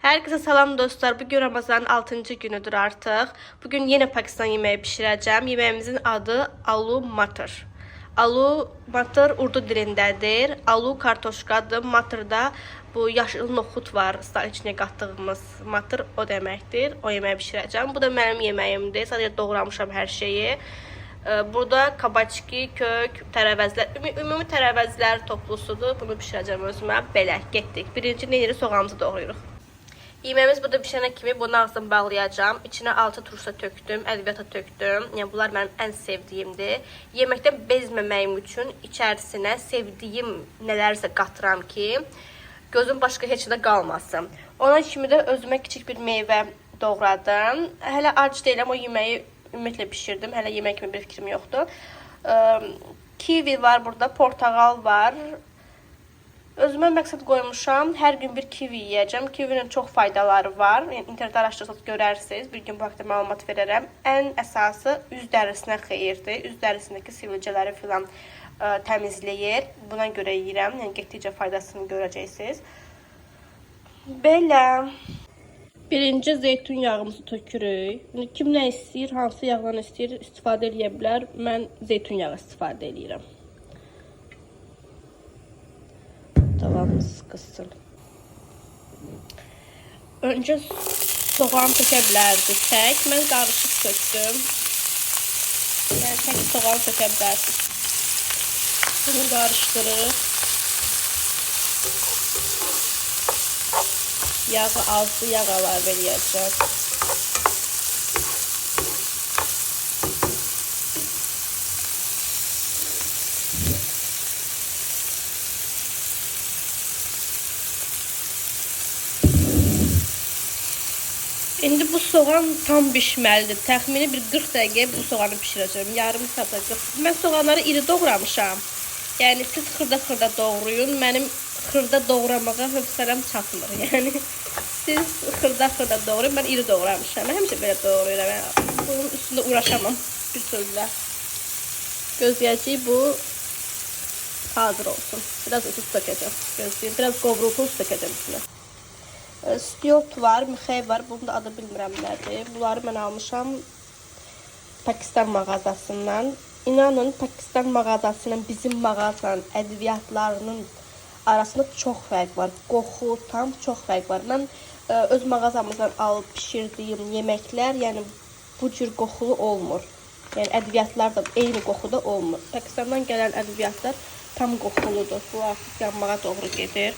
Herkese salam dostlar. Bugün Ramazanın 6. günüdür artıq. Bugün yine Pakistan yemeği pişirəcəm. Yemeğimizin adı alu matır. Alu matır urdu dilindədir. Alu kartoşkadır. Matırda bu yaşıl noxud var. İçine qatdığımız matır o deməkdir. O yemeği pişirəcəm. Bu da mənim yeməyimdir. Sadəcə doğramışam hər şeyi. Burada kabaçki, kök, tərəvəzlər, ümumi tərəvəzlər toplusudur. Bunu pişirəcəm özümə. Belə, getdik. Birinci neyiri soğanımızı doğrayırıq. Yemeğimiz burada pişənə kimi bunu ağzını bağlayacağım. İçine 6 turşa töktüm, ədviyyata töktüm. Yəni bunlar mənim ən sevdiyimdir. Yeməkdən bezməməyim üçün içərisinə sevdiyim nələrsə qatıram ki, gözüm başqa heç nə qalmasın. Ona kimi də özümə kiçik bir meyvə doğradım. Hələ ac deyiləm, o yeməyi ümumiyyətlə bişirdim. Hələ yemək kimi bir fikrim yoxdur. Kivi var burada, portağal var. Özümə məqsəd qoymuşam, hər gün bir kivi yiyəcəm. Kivinin çox faydaları var. Yəni, internetdə araşdırsanız görərsiniz. Bir gün bu haqda məlumat verərəm. Ən əsası üz dərisinə xeyirdir. Üz dərisindəki sivilcələri filan təmizləyir. Buna görə yeyirəm. Yəni, getdikcə faydasını görəcəksiniz. Belə. Birinci zeytun yağımızı tökürük. Kim nə istəyir, hansı yağdan istəyir, istifadə edə bilər. Mən zeytun yağı istifadə edirəm. Tavamız kızsın. Önce soğan tökə bilərdik tək. Mən qarışıq töktüm. Yəni tək soğan tökə bilərsiniz. Bunu qarışdırıb. Yağı azdı, yağ əlavə edəcəm. İndi bu soğan tam bişməlidir. Təxmini bir 40 dəqiqə bu soğanı bişirəcəm. Yarım saata 40. Mən soğanları iri doğramışam. Yəni siz xırda-xırda doğrayın. Mənim xırda doğramağa hövsələm çatmır. Yəni siz xırda-xırda doğrayın. Mən iri doğramışam. Mən həmişə belə doğrayıram. Bunun üstündə uğraşamam bir sözlə. Gözləyəcəyik bu hazır olsun. Biraz üstü tökəcəm. Gözləyim. Biraz qovrulsun, üstü tökəcəm üstünə. Stiyot var, mixey var. Bunun da adı bilmirəm nədir. Bunları mən almışam Pakistan mağazasından. İnanın Pakistan mağazasının bizim mağazanın ədviyyatlarının arasında çox fərq var. Qoxu tam çox fərq var. Mən öz mağazamızdan alıb pişirdiyim yeməklər, yəni bu cür qoxulu olmur. Yəni ədviyyatlar da eyni qoxuda olmur. Pakistandan gələn ədviyyatlar tam qoxuludur. Bu artıq yanmağa doğru gedir.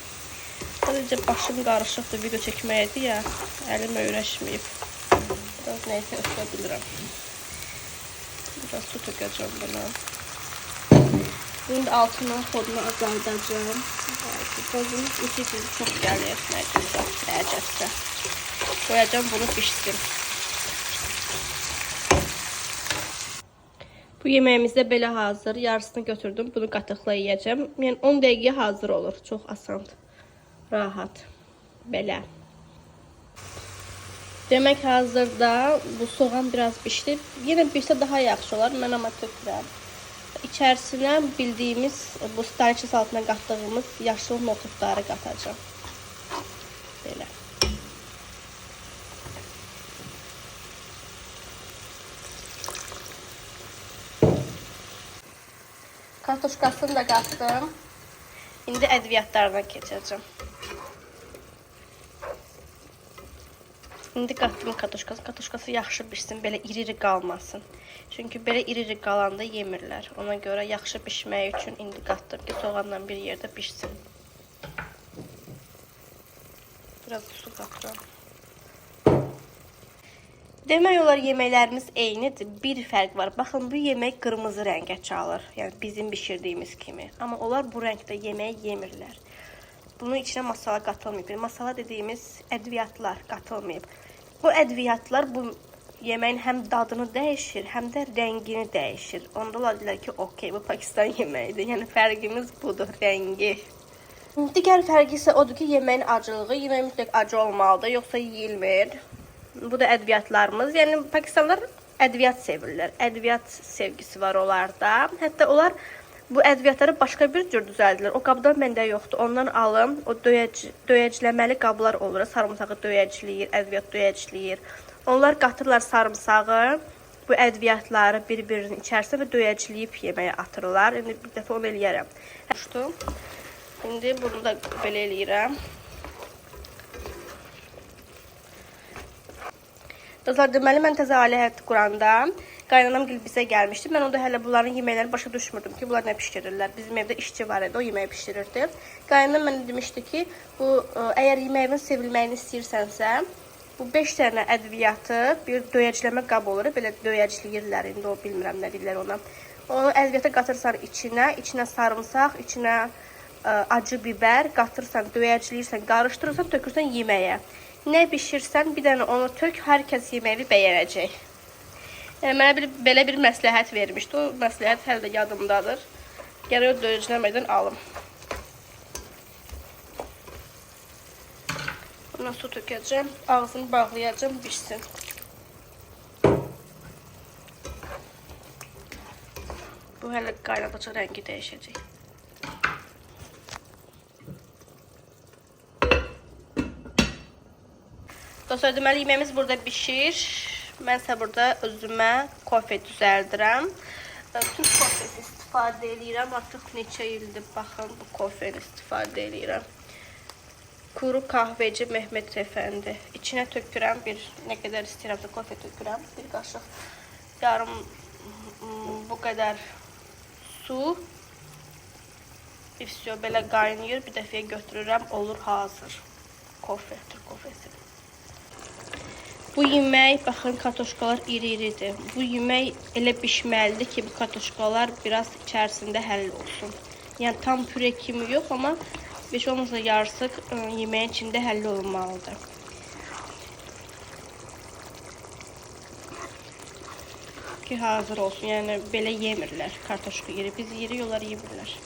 Sadəcə başım qarışıqdır, video çəkməyədi ya, əlim öyrəşməyib. Biraz neysə ötürə bilirəm. Biraz su tökəcəm buna. Bunun da altından xodunu azaldacağım. Qazımız içi çox gəlir, nədirsə, əcəbsə. Qoyacağım, bunu pişsin. Bu yeməyimiz də belə hazır. Yarısını götürdüm, bunu qatıqla yiyəcəm. Yəni 10 dəqiqə hazır olur, çox asandır. Rahat. Belə. Demək hazırda bu soğan biraz pişdi. Yenə pişsə daha yaxşı olar. Mən amma tökürəm. İçərisinə bildiyimiz bu stariçin altına qatdığımız yaşıl noxudları qatacağım. Belə. Kartoşkasını da qatdım. İndi ədviyyatlarına keçəcəm. İndi qatdım kartoşkası. Kartoşkası yaxşı pişsin, belə iri-iri qalmasın. Çünki belə iri-iri qalanda yemirlər. Ona görə yaxşı pişməyi üçün indi qatdım ki, soğanla bir yerdə pişsin. Biraz su qatıram. Demək olar yeməklərimiz eynidir. Bir fərq var. Baxın, bu yemək qırmızı rəngə çalır. Yəni bizim bişirdiyimiz kimi. Amma onlar bu rəngdə yeməyi yemirlər. Bunun içine masala qatılmayıb. Masala dediyimiz ədviyyatlar qatılmayıb. Bu ədviyyatlar bu yeməyin həm dadını dəyişir, həm də rəngini dəyişir. Onda ola bilər ki, okey, bu Pakistan yeməyidir. Yəni fərqimiz budur, rəngi. Digər fərqi isə odur ki, yeməyin acılığı. Yemək mütləq acı olmalıdır, yoxsa yeyilmir. Bu da ədviyyatlarımız. Yəni Pakistanlılar ədviyyat sevirlər. Ədviyyat sevgisi var onlarda. Hətta onlar Bu ədviyyatları başqa bir cür düzəldilir. O qabdan məndə yoxdur. Ondan alım. O döyəcləməli qablar olur. Sarımsağı döyəcləyir, ədviyyat döyəcləyir. Onlar qatırlar sarımsağı, bu ədviyyatları bir-birinin içərisinə və döyəcləyib yeməyə atırlar. İndi bir dəfə onu eləyərəm. İndi bunu da belə eləyirəm. Dostlar, deməli, mən təzə ailə həyatı quranda qaynanam gil bizə gəlmişdi. Mən onda hələ bunların yeməklərini başa düşmürdüm ki, bunlar nə pişirirlər. Bizim evdə işçi var idi, o yeməyi pişirirdi. Qaynanam mənə demişdi ki, əgər yeməyimin sevilməyini istəyirsənsə, bu 5 dənə ədviyyatı bir döyəcləmə qab olur. Belə döyəcləyirlər, indi o bilmirəm nə deyirlər ona. Onu ədviyyata qatırsan içinə sarımsaq, içinə acı biber qatırsan, döyəcləyirsən, qarışdırırsan, tökürsən yeməyə. Nə bişirsən, bir dənə onu tök, hər kəs yeməyi bəyənəcək. Yəni, mənə belə bir məsləhət vermişdi. O məsləhət hələ də yadımdadır. Gərək o döyəcləmədən alım. Buna su tökəcəm, ağzını bağlayacam, bişsin. Bu hələ qaynadaca rəngi dəyişəcək. Dostlar, deməli, yeməyimiz burada bişir. Mənsə burada özümə kofe düzəldirəm. Türk kofesi istifadə edirəm. Artıq neçə ildir, baxın, bu kofeni istifadə edirəm. Kuru kahveci Mehmet Efendi. İçinə tökürəm, nə qədər istəyirəmsə kofe tökürəm. Bir qaşıq, yarım bu qədər su. Belə qaynayır, bir dəfəyə götürürəm, olur hazır. Kofe, Türk kofesi. Bu yemək, baxın, kartoşkalar iri-iridir. Bu yemək elə bişməlidir ki, bu kartoşkalar biraz içərisində həll olsun. Yəni, tam püre kimi yox, amma beş olmasa yarısı yeməyin içində həll olmalıdır. Ki, hazır olsun. Yəni, belə yemirlər kartoşka yeri. Biz yeri, onlar yemirlər.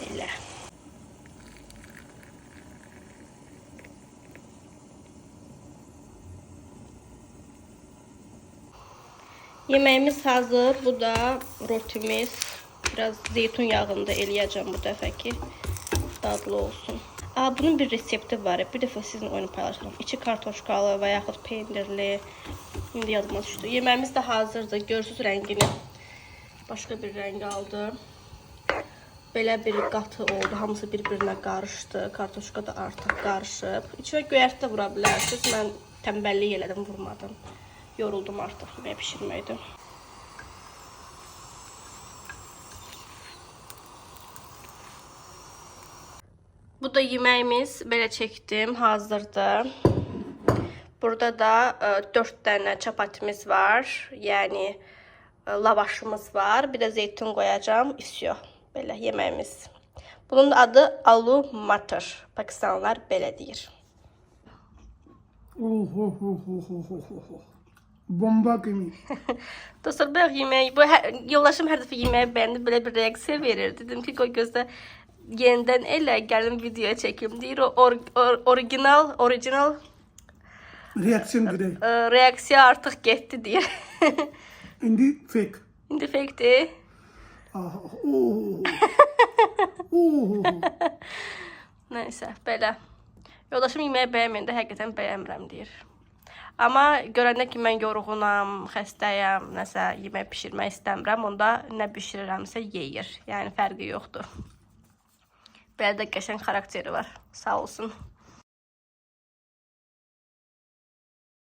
Belə. Yeməyimiz hazır. Bu da rotimiz. Biraz zeytun yağında eləyəcəm bu dəfə ki, dadlı olsun. Bunun bir resepti var. Bir dəfə sizin oyunu paylaşacağım. İçi kartoşkalı və yaxud peynirli. İndi yadıma düşdü. Yeməyimiz də hazırdır. Görürsünüz rəngini. Başqa bir rəng aldı. Belə bir qatı oldu. Hamısı bir-birinə qarışdı. Kartoşka da artıq qarışıb. İçinə göyərti də vura bilərsiniz. Mən tənbəllik elədim, vurmadım. Yoruldum artıq yemək pişirməkdən. Bu da yeməyimiz. Belə çəkdim. Hazırdır. Burada da 4 dənə çapatimiz var. Yəni lavaşımız var. Bir də zeytun qoyacağım. İsyo. Belə yeməyimiz. Bunun adı alu matar. Pakistanlılar belə deyir. Bomba kimi. Dostlar, bayaq yemək, yoldaşım hər dəfə yeməyi bəyəndi, belə bir reaksiya verir. Dedim ki, qoy gözdə yenidən elə gəlim videoya çəkim. Deyir, orijinal reaksiya artıq getdi deyir. İndi fake. İndi fake'dir. Neysə, belə. Yoldaşım yeməyi bəyənməyəndə həqiqətən bəyənmirəm deyir. Amma görəndə ki, mən yorğunam, xəstəyəm, nəsə yemək pişirmək istəmirəm, onda nə pişirirəmsə yeyir. Yəni, fərqi yoxdur. Belə də qəşəng xarakteri var. Sağ olsun.